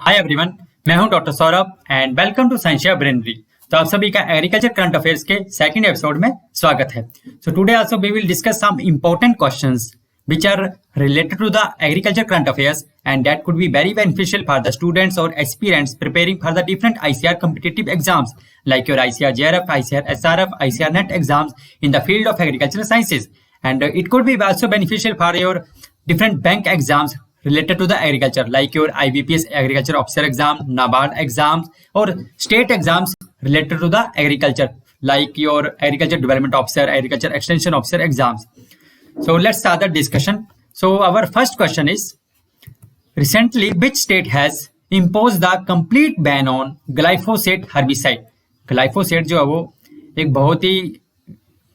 हाय everyone, मैं हूं doctor Saurabh and welcome to Scientia Brainery. तो आप सभी का एग्रीकल्चर करंट अफेयर्स के सेकंड एपिसोड में स्वागत है। So today also we will discuss some important questions which are related to the agriculture current affairs and that could be very beneficial for the students और aspirants preparing for the different ICR competitive exams like your ICR JRF, ICR SRF, ICR NET exams in the field of agricultural sciences and it could be also beneficial for your different bank exams related to the agriculture like your IBPS agriculture officer exam, NABARD exams or state exams related to the agriculture like your agriculture development officer, agriculture extension officer exams. So let's start the discussion. So our first question is, recently which state has imposed the complete ban on glyphosate herbicide? Glyphosate जो है वो एक बहुत ही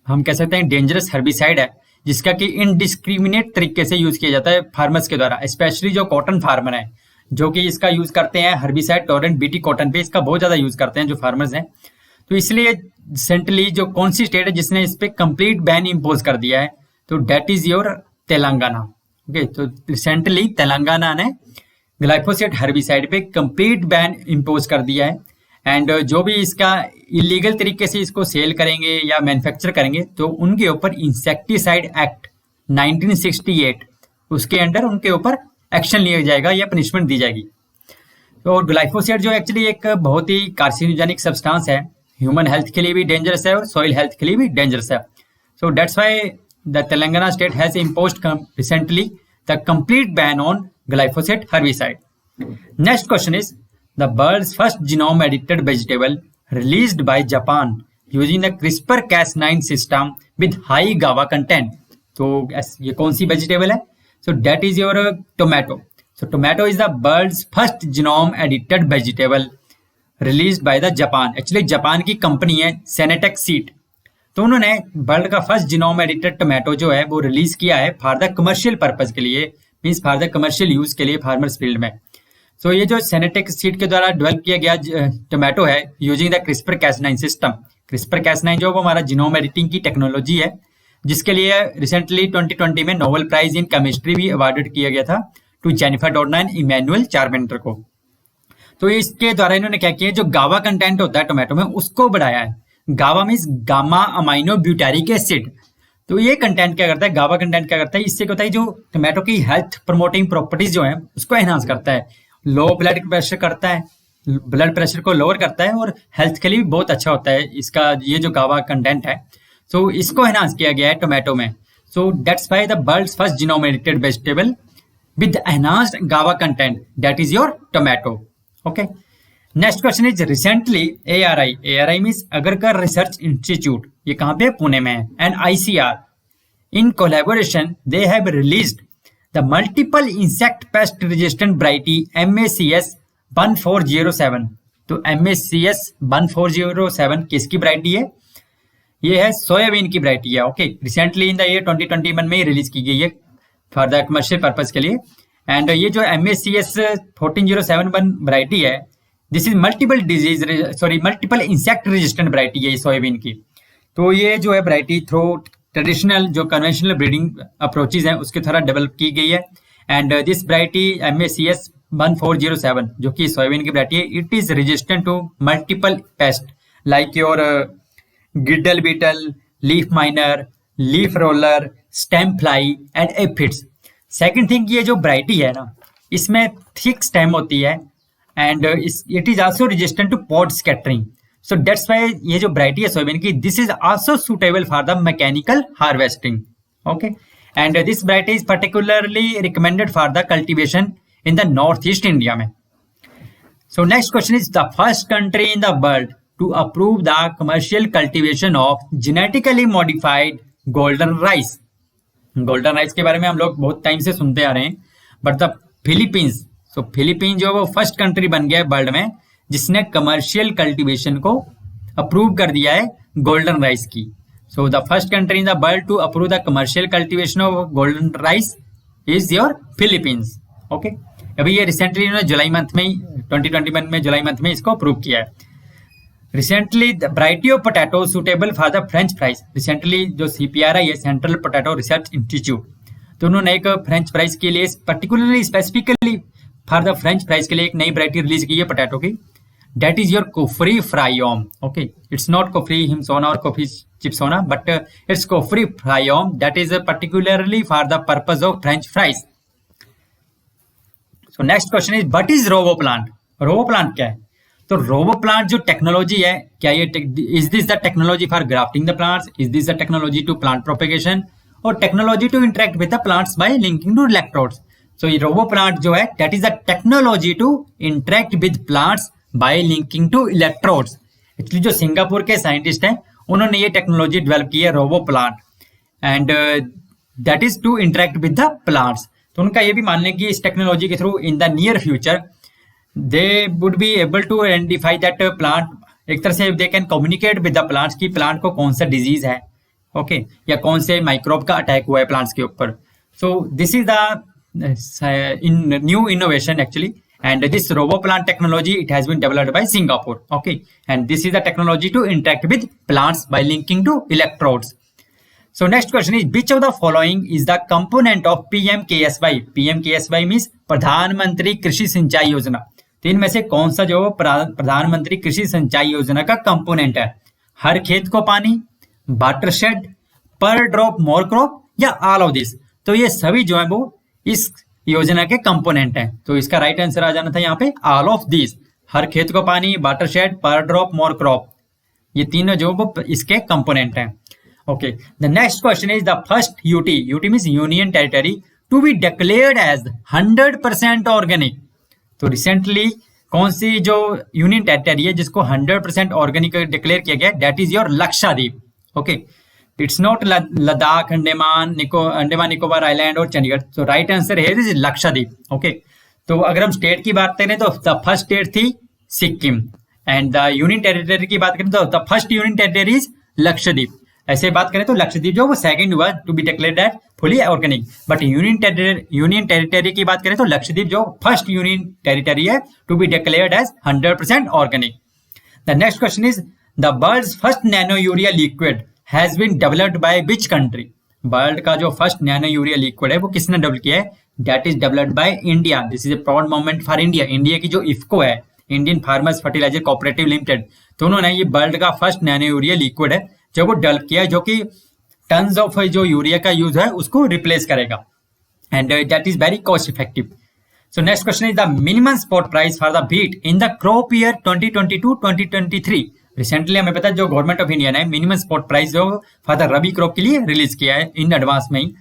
हम कह सकते हैं dangerous herbicide है जिसका कि इनडिस्क्रिमिनेट तरीके से यूज किया जाता है फार्मर्स के द्वारा, स्पेशली जो कॉटन फार्मर है जो कि इसका यूज करते हैं हर्बिसाइड टोरेंट बीटी कॉटन पे, इसका बहुत ज्यादा यूज करते हैं जो फार्मर्स हैं। तो इसलिए रिसेंटली जो कौन सी स्टेट है जिसने इस पे कंप्लीट बैन इम्पोज कर दिया है, तो that is your Telangana. Okay, तो रिसेंटली तेलंगाना ने ग्लाइफोसेट हर्बिसाइड पे कंप्लीट बैन इम्पोज कर दिया है एंड जो भी इसका इलीगल तरीके से इसको सेल करेंगे या मैन्युफैक्चर करेंगे तो उनके ऊपर इंसेक्टिसाइड एक्ट 1968 उसके अंडर उनके ऊपर एक्शन लिया जाएगा या पनिशमेंट दी जाएगी। तो ग्लाइफोसेट जो एक्चुअली एक बहुत ही कार्सिनोजेनिक सब्सटेंस है, ह्यूमन हेल्थ के लिए भी डेंजरस है और सॉइल हेल्थ के लिए भी डेंजरस है। सो that's why the Telangana state has imposed recently the complete ban on glyphosate herbicide. Next question is, the world's first genome edited vegetable released by Japan using the CRISPR-Cas9 system with high GABA content. तो ये कौन सी vegetable है? So that is your tomato. So tomato is the world's first genome edited vegetable released by the Japan. Actually Japan की company है Senetex Seed. तो उन्होंने world का first genome edited tomato जो है वो रिलीज किया है फॉर द कमर्शियल पर्पज के लिए, means for the commercial use के लिए फार्मर्स फील्ड में। तो ये जो सेनेटेक्स सीड के द्वारा डेवलप किया गया टोमेटो है using the CRISPR Cas9 system. CRISPR Cas9 जो वो हमारा जीनोम एडिटिंग की टेक्नोलॉजी है जिसके लिए रिसेंटली 2020 में नोबेल प्राइज इन केमिस्ट्री भी अवार्डेड किया गया था टू जेनिफर डोडना एंड इमैनुअल चार्पेंटर को। तो इसके द्वारा इन्होंने क्या किया, जो गावा कंटेंट होता है टोमेटो में उसको बढ़ाया है। गावा means gamma amino butyric acid. तो ये कंटेंट क्या करता है, गावा कंटेंट क्या करता है, इससे क्या होता है जो टोमेटो की हेल्थ प्रमोटिंग प्रॉपर्टीज जो है उसको एनहांस करता है, लो ब्लड प्रेशर करता है, ब्लड प्रेशर को लोअर करता है और हेल्थ के लिए भी बहुत अच्छा होता है इसका ये जो गावा कंटेंट है। सो इसको एनहांस किया गया है टोमेटो में। So that's why the world's first genome edited vegetable with enhanced गावा content that is your tomato. Okay, next question is, recently ARI means Agharkar research institute, ये कहाँ पे, पुणे में है, and ICR in collaboration they have released the multiple insect pest resistant variety MACS 1407। तो MACS 1407 किसकी variety है? ये है सोयाबीन की वैरायटी है। Okay, recently in the year 2021 में ही रिलीज की गई है फॉर द कमर्शियल पर्पज के लिए। एंड ये जो MACS 14071 वैरायटी है, this is multiple insect resistant variety है सोयाबीन की। तो ये जो है वैरायटी थ्रू ट्रेडिशनल जो कन्वेंशनल ब्रीडिंग अप्रोचेज हैं उसके द्वारा डेवलप की गई है। एंड दिस वैरायटी MACS 1407 जो कि सोयाबीन की वैरायटी है, it is resistant to multiple pest like your girdle beetle, leaf miner, leaf roller, stem fly and aphids. Second thing, ये जो वैरायटी है ना इसमें थिक स्टेम होती है and it is also resistant to pod scattering. So that's why ये जो variety है सोयाबीन की, this is also suitable for the mechanical harvesting. Okay, and this variety is particularly recommended for the cultivation in the northeast India में। So next question is, the first country in the world to approve the commercial cultivation of genetically modified golden rice। golden rice के बारे में हम लोग बहुत time से सुनते आ रहे हैं, but the Philippines, so Philippine जो वो फर्स्ट कंट्री बन गया है वर्ल्ड में जिसने कमर्शियल कल्टीवेशन को अप्रूव कर दिया है गोल्डन राइस की। So the first country in the world to approve the commercial cultivation of golden rice is your Philippines. Okay, अभी ये रिसेंटली इन्होंने जुलाई मंथ में ही 2021 में जुलाई मंथ में इसको अप्रूव किया है। Recently the variety of potato suitable for the French fries, recently जो CPRI है सेंट्रल पोटैटो रिसर्च इंस्टीट्यूट, तो उन्होंने एक फ्रेंच फ्राइज के लिए particularly specifically for the French fries के लिए एक नई वैरायटी रिलीज की है पोटैटो की, that is your kofri fryom. Okay, it's not kofri himsona or kofri chipsona, but it's kofri fryom, that is particularly for the purpose of French fries. So next question is, what is RoboPlant? RoboPlant क्या है? तो RoboPlant जो technology है, क्या ये is this the technology for grafting the plants? Is this the technology to plant propagation? और technology to interact with the plants by linking to electrodes? So ये RoboPlant जो है, that is the technology to interact with plants by linking to electrodes. Actually जो Singapore के scientist हैं उन्होंने ये technology develop की है robo plant, and that is to interact with the plants. तो उनका ये भी मानना है कि इस टेक्नोलॉजी के through in the near future they would be able to identify that plant, एक तरह से they can communicate with the plants कि प्लांट को कौन सा डिजीज है, ओके, या कौन से माइक्रोब का अटैक हुआ है प्लांट्स के ऊपर. So this is the new innovation actually. And this RoboPlant technology, it has been developed by Singapore. Okay, and this is the technology to interact with plants by linking to electrodes. So next question is, which of the following is the component of PMKSY? PMKSY means प्रधानमंत्री कृषि सिंचाई योजना. तो इनमें से कौन सा जो प्रधानमंत्री कृषि सिंचाई योजना का कंपोनेंट है? हर खेत को पानी, वाटरशेड, पर ड्रॉप मोर क्रॉप, या ऑल ऑफ दिस. तो ये सभी जो है वो इस योजना के कंपोनेंट हैं. तो इसका राइट आंसर आ जाना था यहाँ पे ऑल ऑफ दिस. हर खेत को पानी, वाटरशेड, पर ड्रॉप, मोर क्रॉप, ये तीनों जो वो इसके कंपोनेंट हैं. Okay, the next question is the first UT. UT means union territory to be declared as 100% organic. तो रिसेंटली कौन सी जो यूनियन टेरिटरी है जिसको 100% ऑर्गेनिक डिक्लेयर किया गया, that is your Lakshadweep. Okay, it's not Ladakh, Andaman Nicobar island और चंडीगढ़. तो राइट आंसर है इज लक्षद्वीप. ओके, तो अगर हम स्टेट की बात करें तो द फर्स्ट स्टेट थी Sikkim, and the union territory की बात करें तो the first union territory is Lakshadweep. ऐसे बात करें तो लक्षद्वीप जो वो सेकंड हुआ to be declared as fully organic. But union territory की बात करें तो लक्षद्वीप जो फर्स्ट यूनियन टेरिटरी है to be declared as 100% organic. The next question is, the world's first nano urea liquid has been developed by which country? World का जो first nano urea liquid है वो किसने डेवलप किया है? That is developed by India. This is a proud moment for India. India की जो इफ्को है, Indian farmers fertiliser cooperative limited, तो उन्होंने ये वर्ल्ड का फर्स्ट नैनो यूरिया लिक्विड है जो वो डेवलप किया है, जो कि टन्स ऑफ जो यूरिया का यूज है उसको रिप्लेस करेगा, and that is very cost effective. So next question is, the minimum support price for the wheat in the crop year 2022-2023. Recently हमें पता है जो गवर्नमेंट ऑफ इंडिया ने मिनिमम स्पॉट प्राइस जो फॉर द रबी क्रॉप के लिए release किया है इन एडवांस में ही,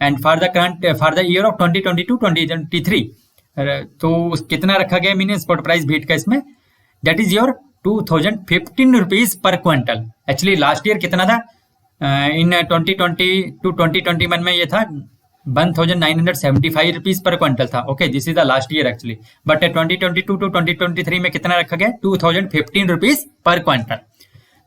and for the year of 2022-2023 तो कितना रखा गया मिनिमम स्पॉट प्राइस व्हीट का इसमें? That is your 2015 rupees per quintal. Actually last year कितना था? इन 2020-2021 में ये था 1975 रुपीज पर क्विंटल था. Okay, this is the last year actually. But 2022-2023 में कितना रखा गया? 2015 rupees per quintal.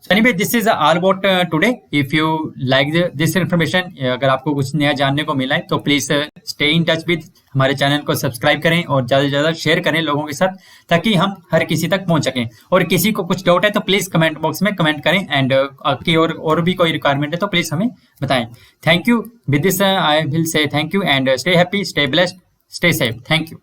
So anyway, this is all about today. If you like this information, अगर आपको कुछ नया जानने को मिला है तो please stay in touch with हमारे चैनल को सब्सक्राइब करें और ज्यादा से ज्यादा शेयर करें लोगों के साथ, ताकि हम हर किसी तक पहुंच सकें. और किसी को कुछ डाउट है तो प्लीज कमेंट बॉक्स में कमेंट करें, एंड आपकी और भी कोई रिक्वायरमेंट है तो प्लीज हमें बताएं. Thank you. With this I will say thank you and stay happy, stay blessed, stay safe. Thank you.